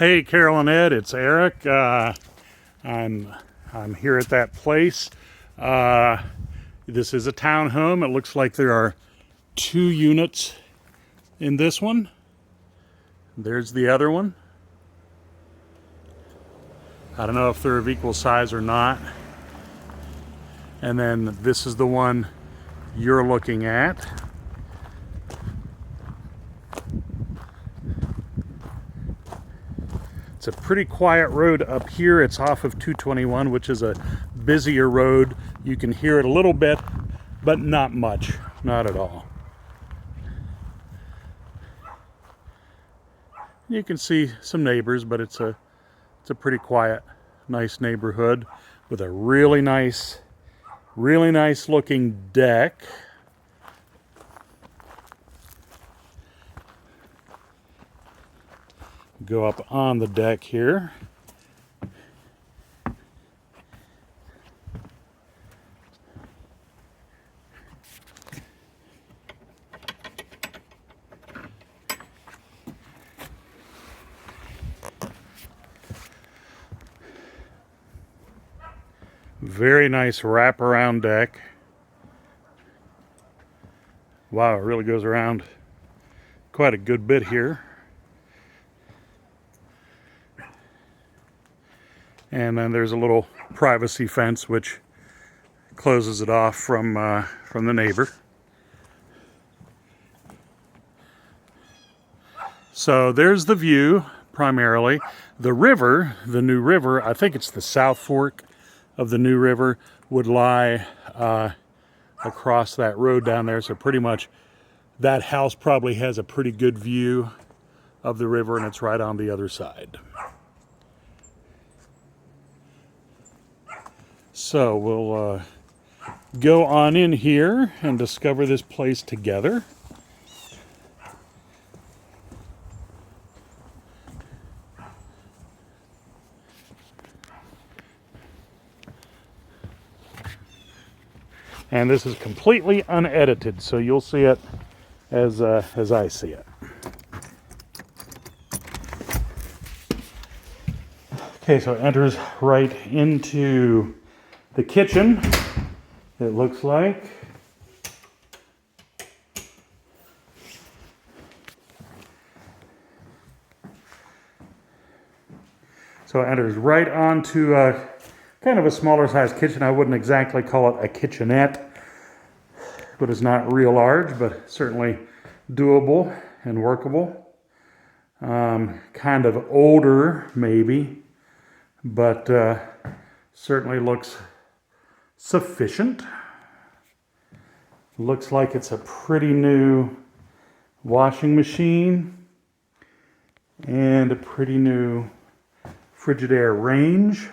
Hey, Carol and Ed, it's Eric. I'm here at that place. This is a townhome. It looks like there are 2 units in this one. There's the other one. I don't know if they're of equal size or not. And then this is the one you're looking at. It's a pretty quiet road up here. It's off of 221, which is a busier road. You can hear it a little bit, but not much, not at all. You can see some neighbors, but it's a pretty quiet, nice neighborhood with a really nice looking deck. Go up on the deck here. Very nice wraparound deck. Wow, it really goes around quite a good bit here. And then there's a little privacy fence which closes it off from the neighbor. So there's the view primarily. The river, the New River, I think it's the South Fork of the New River, would lie across that road down there. So pretty much that house probably has a pretty good view of the river, and it's right on the other side. So we'll go on in here and discover this place together. And this is completely unedited, so you'll see it as I see it. Okay, so it enters right into the kitchen, it looks like. So it enters right onto kind of a smaller size kitchen. I wouldn't exactly call it a kitchenette, but it's not real large, but certainly doable and workable. Kind of older, maybe, but certainly looks sufficient. Looks like it's a pretty new washing machine and a pretty new Frigidaire range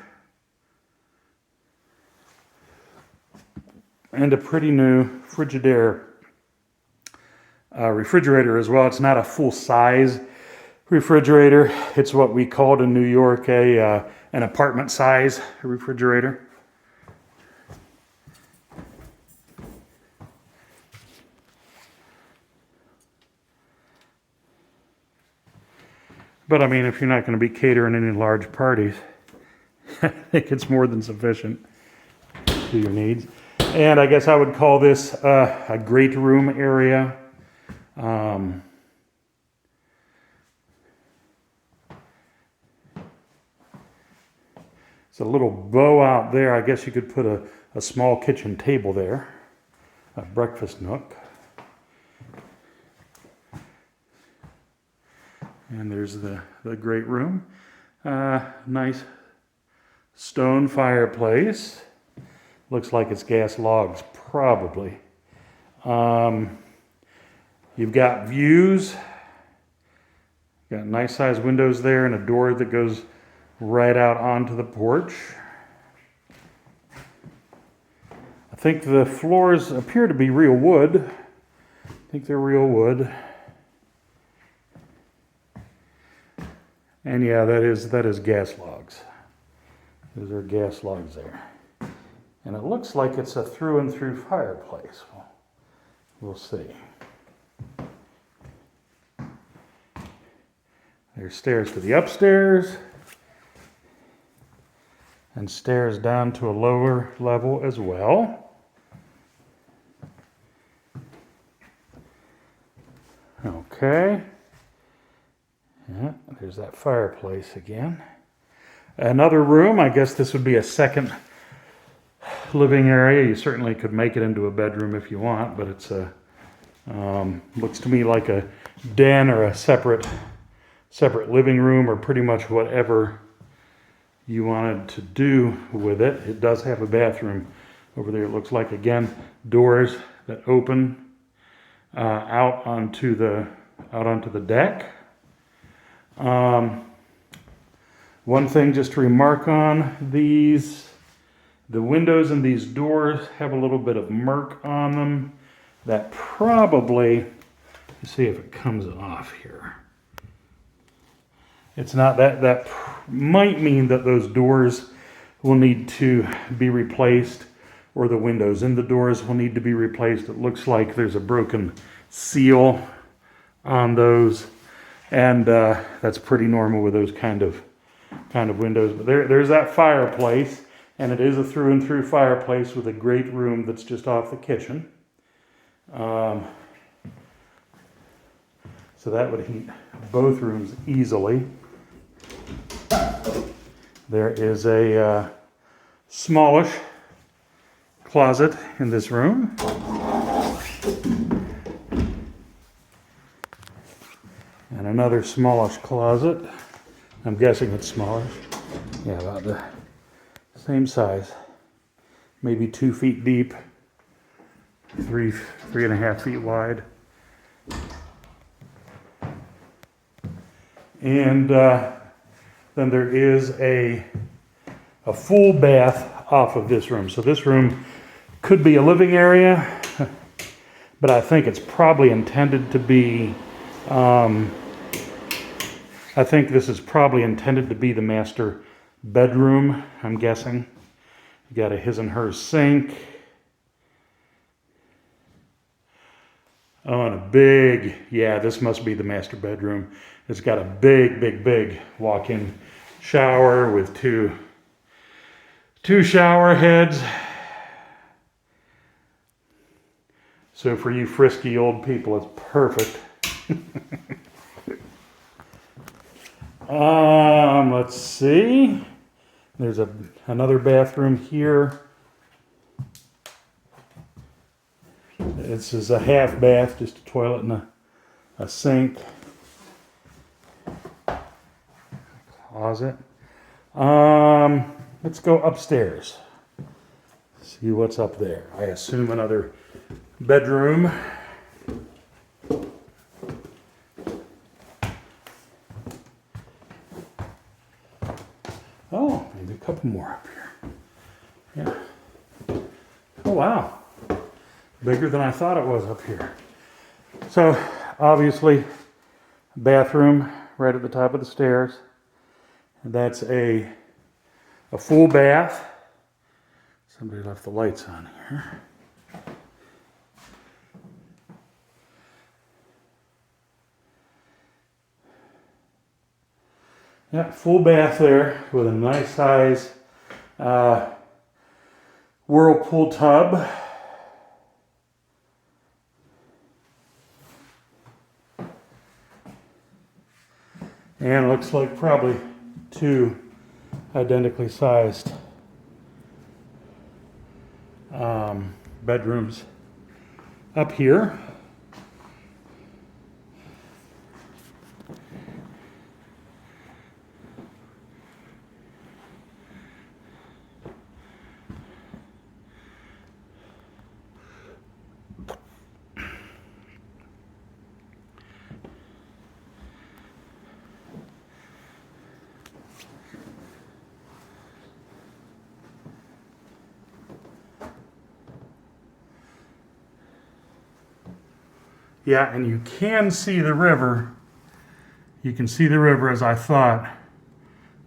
and a pretty new Frigidaire refrigerator as well. It's not a full-size refrigerator. It's what we called in New York an apartment size refrigerator. But I mean, if you're not going to be catering any large parties, I think it's more than sufficient to your needs. And I guess I would call this a great room area. It's a little bow out there. I guess you could put a small kitchen table there, a breakfast nook. And there's the great room. Nice stone fireplace. Looks like it's gas logs, probably. You've got views. Got nice sized windows there and a door that goes right out onto the porch. I think the floors appear to be real wood. I think they're real wood. And yeah, that is gas logs. Those are gas logs there. And it looks like it's a through and through fireplace. We'll see. There's stairs to the upstairs. And stairs down to a lower level as well. Okay. Yeah, there's that fireplace again. Another room, I guess this would be a second living area. You certainly could make it into a bedroom if you want, but it's a looks to me like a den or a separate living room, or pretty much whatever you wanted to do with it. It does have a bathroom over there. It looks like, again, doors that open out onto the deck. One thing just to remark on these, the windows in these doors have a little bit of murk on them that probably, let's see if it comes off here. It's not that might mean that those doors will need to be replaced, or the windows in the doors will need to be replaced. It looks like there's a broken seal on those, and that's pretty normal with those kind of windows. But there's that fireplace, and it is a through and through fireplace with a great room that's just off the kitchen. So that would heat both rooms easily. There is a smallish closet in this room. And another smallish closet. I'm guessing it's smallish. Yeah, about the same size. Maybe 2 feet deep. 3.5 feet wide. And then there is a full bath off of this room. So this room could be a living area, but I think it's probably intended to be, I think this is probably intended to be the master bedroom, I'm guessing. You got a his and hers sink. Oh, and a big, yeah, this must be the master bedroom. It's got a big walk-in shower with two shower heads. So for you frisky old people, it's perfect. Let's see. There's another bathroom here. This is a half bath, just a toilet and a sink. Closet. Let's go upstairs. See what's up there. I assume another bedroom. Oh, maybe a couple more up here. Yeah. Oh, wow. Bigger than I thought it was up here. So, obviously, bathroom right at the top of the stairs. And that's a full bath. Somebody left the lights on here. Yeah, full bath there with a nice size whirlpool tub. And it looks like probably 2 identically sized bedrooms up here. Yeah, and you can see the river. You can see the river, as I thought,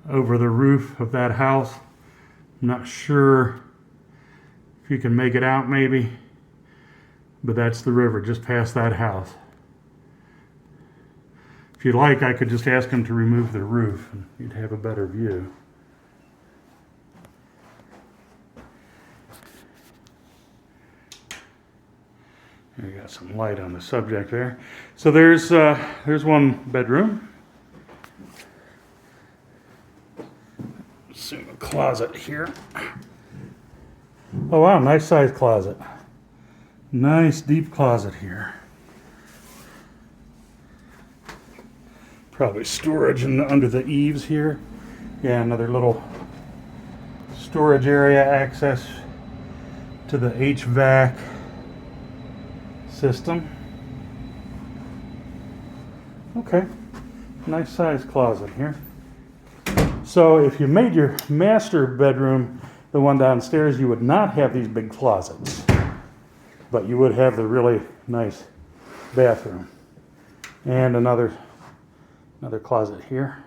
over the roof of that house. I'm not sure if you can make it out, maybe, but that's the river just past that house. If you like, I could just ask him to remove the roof and you'd have a better view. You got some light on the subject there. So there's one bedroom. Assume a closet here. Oh wow, nice size closet. Nice deep closet here. Probably storage under the eaves here. Yeah, another little storage area, access to the HVAC system. Okay, nice size closet here. So if you made your master bedroom the one downstairs, you would not have these big closets, but you would have the really nice bathroom and another closet here.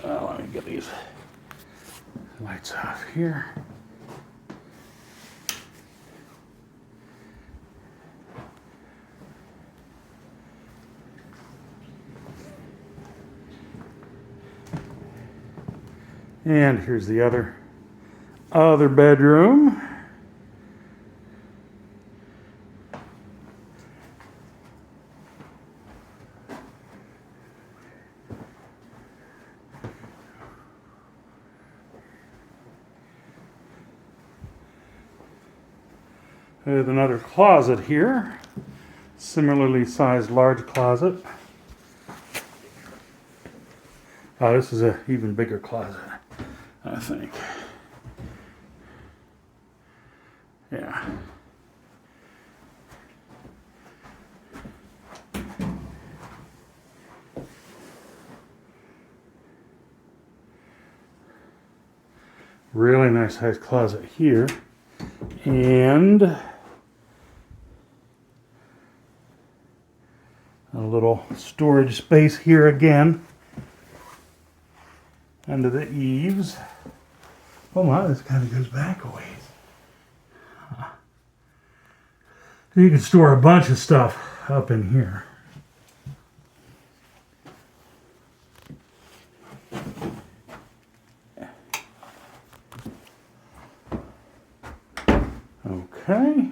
Let me get these lights off here. And here's the other bedroom. There's another closet here. Similarly sized large closet. Oh, this is an even bigger closet, I think. Yeah. Really nice size closet here. And a little storage space here again under the eaves. Oh my, this kind of goes back a ways. You can store a bunch of stuff up in here. Okay.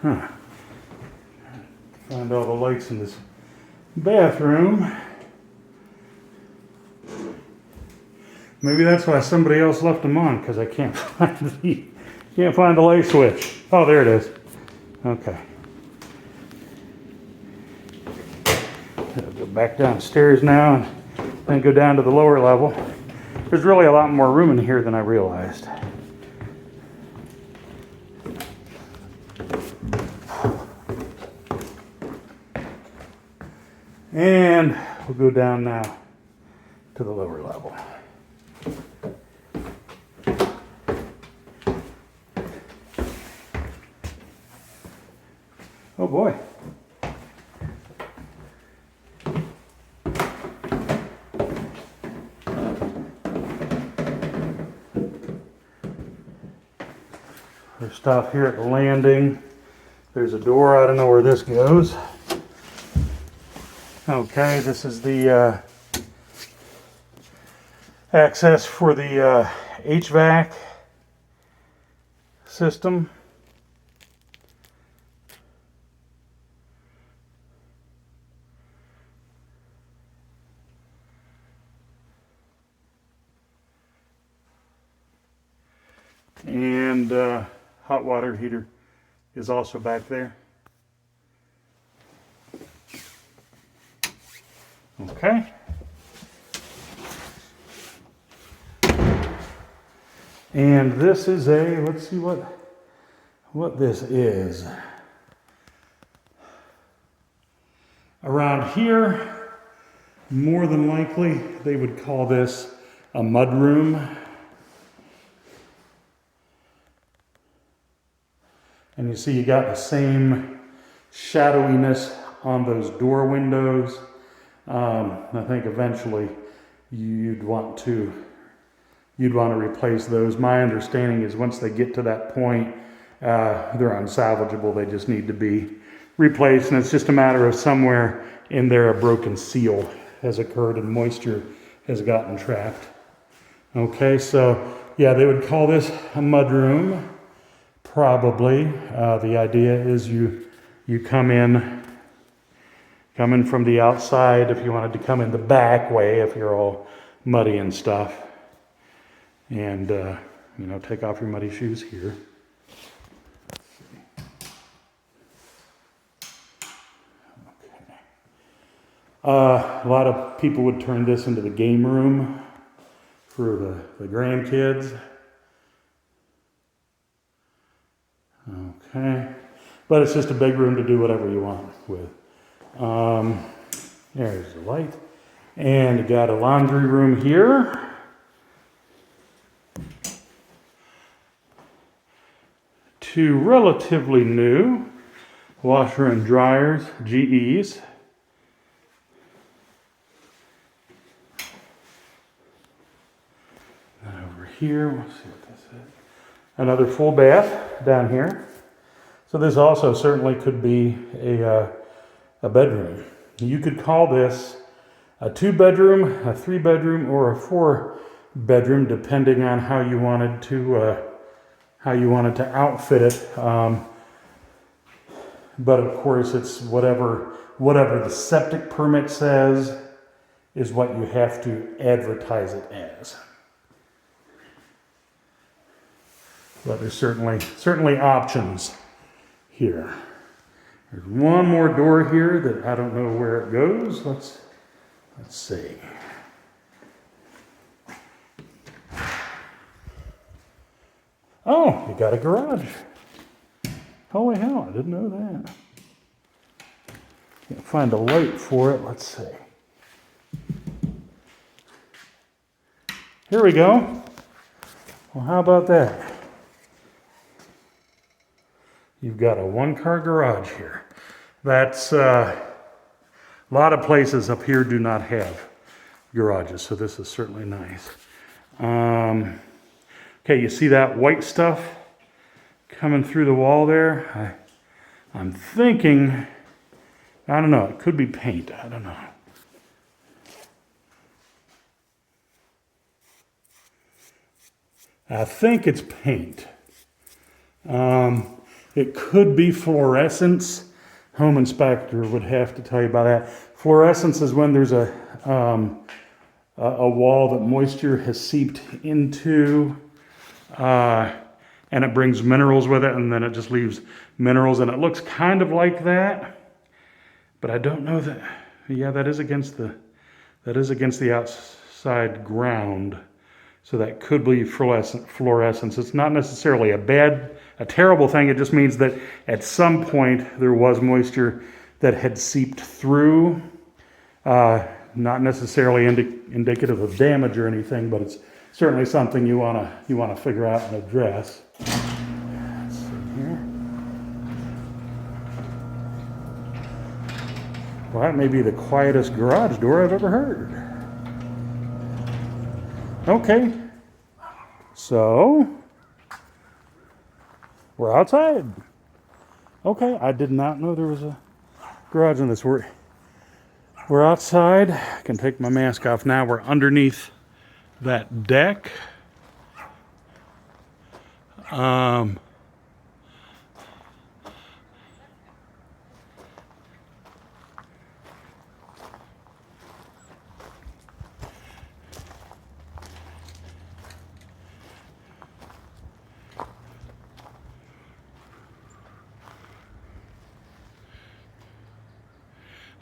Huh. Find all the lights in this bathroom. Maybe that's why somebody else left them on, because I can't find the light switch. Oh, there it is. Okay. I'll go back downstairs now and then go down to the lower level. There's really a lot more room in here than I realized. And we'll go down now to the lower level. Oh boy. First off here at the landing, there's a door. I don't know where this goes. Okay, this is the access for the HVAC system. And hot water heater is also back there. Okay. And this is let's see what this is. Around here, more than likely, they would call this a mud room. And you see you got the same shadowiness on those door windows. I think eventually you'd want to replace those. My understanding is once they get to that point, they're unsalvageable. They just need to be replaced, and it's just a matter of somewhere in there a broken seal has occurred and moisture has gotten trapped. Okay, so yeah, they would call this a mudroom, probably. The idea is you come in from the outside if you wanted to come in the back way if you're all muddy and stuff. And, take off your muddy shoes here. Okay. A lot of people would turn this into the game room for the grandkids. Okay. But it's just a big room to do whatever you want with. There's the light. And you got a laundry room here. Two relatively new washer and dryers, GEs. And over here, we'll see what this is. Another full bath down here. So this also certainly could be a bedroom. You could call this a 2-bedroom, a 3-bedroom, or a 4-bedroom, depending on how you wanted to outfit it. But of course, it's whatever the septic permit says is what you have to advertise it as. But there's certainly options here. There's one more door here that I don't know where it goes. Let's see. Oh, you got a garage. Holy hell, I didn't know that. Can't find a light for it. Let's see. Here we go. Well, how about that? You've got a 1-car garage here. That's a lot of places up here do not have garages, so this is certainly nice. Okay, you see that white stuff coming through the wall there? I'm thinking, I don't know, it could be paint. I don't know. I think it's paint. It could be fluorescence. Home inspector would have to tell you about that. Fluorescence is when there's a wall that moisture has seeped into, and it brings minerals with it, and then it just leaves minerals, and it looks kind of like that. But I don't know that. Yeah, that is against the outside ground. So that could be fluorescence. It's not necessarily a terrible thing. It just means that at some point there was moisture that had seeped through. Not necessarily indicative of damage or anything, but it's certainly something you wanna figure out and address. Let's see here. Well, that may be the quietest garage door I've ever heard. Okay, so we're outside. Okay, I did not know there was a garage in this. We're outside. I can take my mask off now. We're underneath that deck.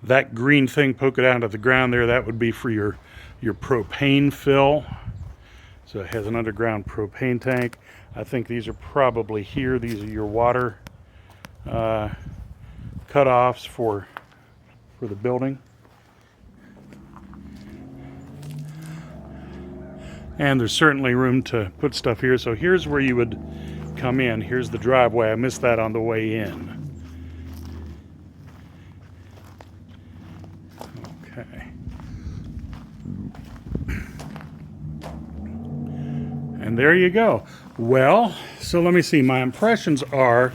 That green thing poking out of the ground there, that would be for your propane fill. So it has an underground propane tank. I think these are probably here. These are your water cutoffs for the building. And there's certainly room to put stuff here. So here's where you would come in. Here's the driveway. I missed that on the way in. Okay. And there you go. Well, so let me see. My impressions are,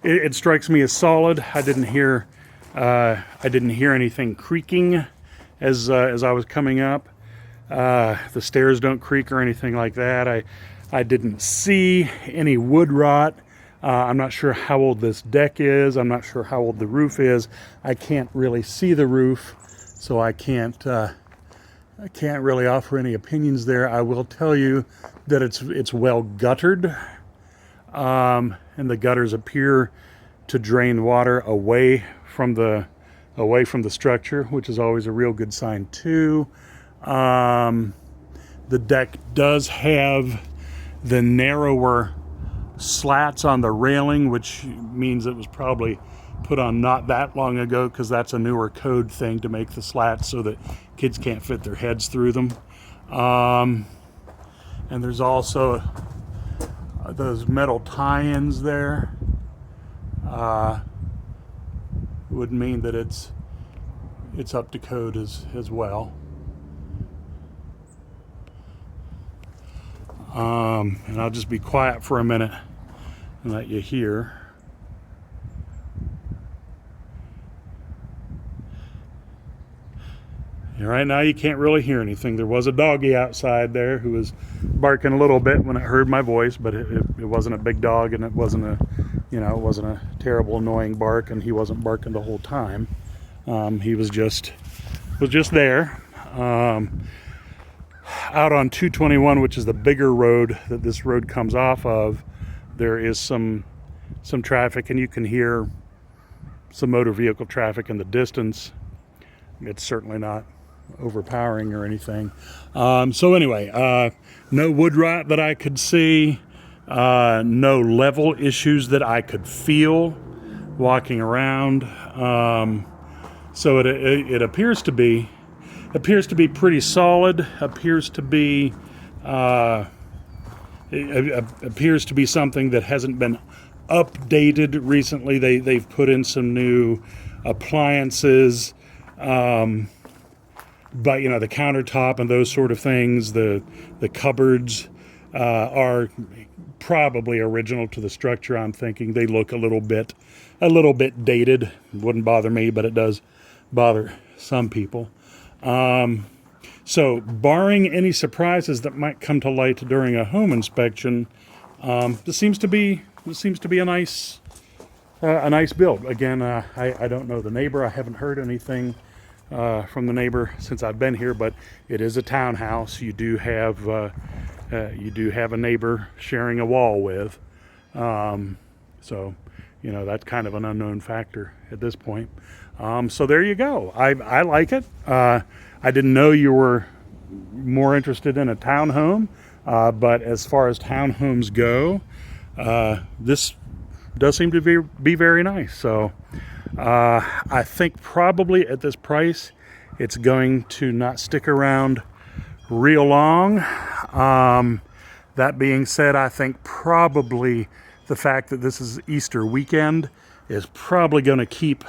it strikes me as solid. I didn't hear anything creaking as I was coming up. The stairs don't creak or anything like that. I didn't see any wood rot. I'm not sure how old this deck is. I'm not sure how old the roof is. I can't really see the roof, so I can't really offer any opinions there. I will tell you that it's well guttered, and the gutters appear to drain water away from the structure, which is always a real good sign too. The deck does have the narrower slats on the railing, which means it was probably put on not that long ago, because that's a newer code thing to make the slats so that kids can't fit their heads through them. And there's also those metal tie-ins there. Would mean that it's up to code as well. And I'll just be quiet for a minute and let you hear. And right now you can't really hear anything. There was a doggy outside there who was barking a little bit when it heard my voice, but it wasn't a big dog, and it wasn't a terrible annoying bark, and he wasn't barking the whole time. He was just there. Out on 221, which is the bigger road that this road comes off of, there is some traffic, and you can hear some motor vehicle traffic in the distance. It's certainly not overpowering or anything. So anyway, no wood rot that I could see, no level issues that I could feel walking around. So it appears to be pretty solid. Appears to be something that hasn't been updated recently. They've put in some new appliances, but the countertop and those sort of things, the cupboards are probably original to the structure. I'm thinking they look a little bit dated. Wouldn't bother me, but it does bother some people. So barring any surprises that might come to light during a home inspection, this seems to be a nice build. Again, I don't know the neighbor. I haven't heard anything from the neighbor since I've been here, but it is a townhouse. You do have a neighbor sharing a wall with, so that's kind of an unknown factor at this point. So there you go. I like it. I didn't know you were more interested in a townhome, but as far as townhomes go, this does seem to be very nice. So I think probably at this price, it's going to not stick around real long. That being said, I think probably the fact that this is Easter weekend is probably going to keep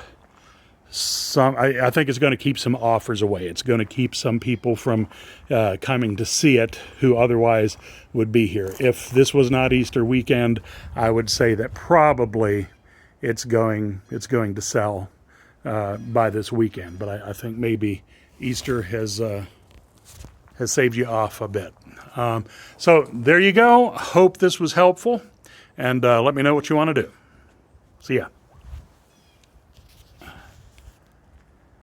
I think it's going to keep some offers away. It's going to keep some people from coming to see it who otherwise would be here. If this was not Easter weekend, I would say that probably it's going to sell by this weekend. But I think maybe Easter has saved you off a bit. So there you go. Hope this was helpful, and let me know what you want to do. See ya.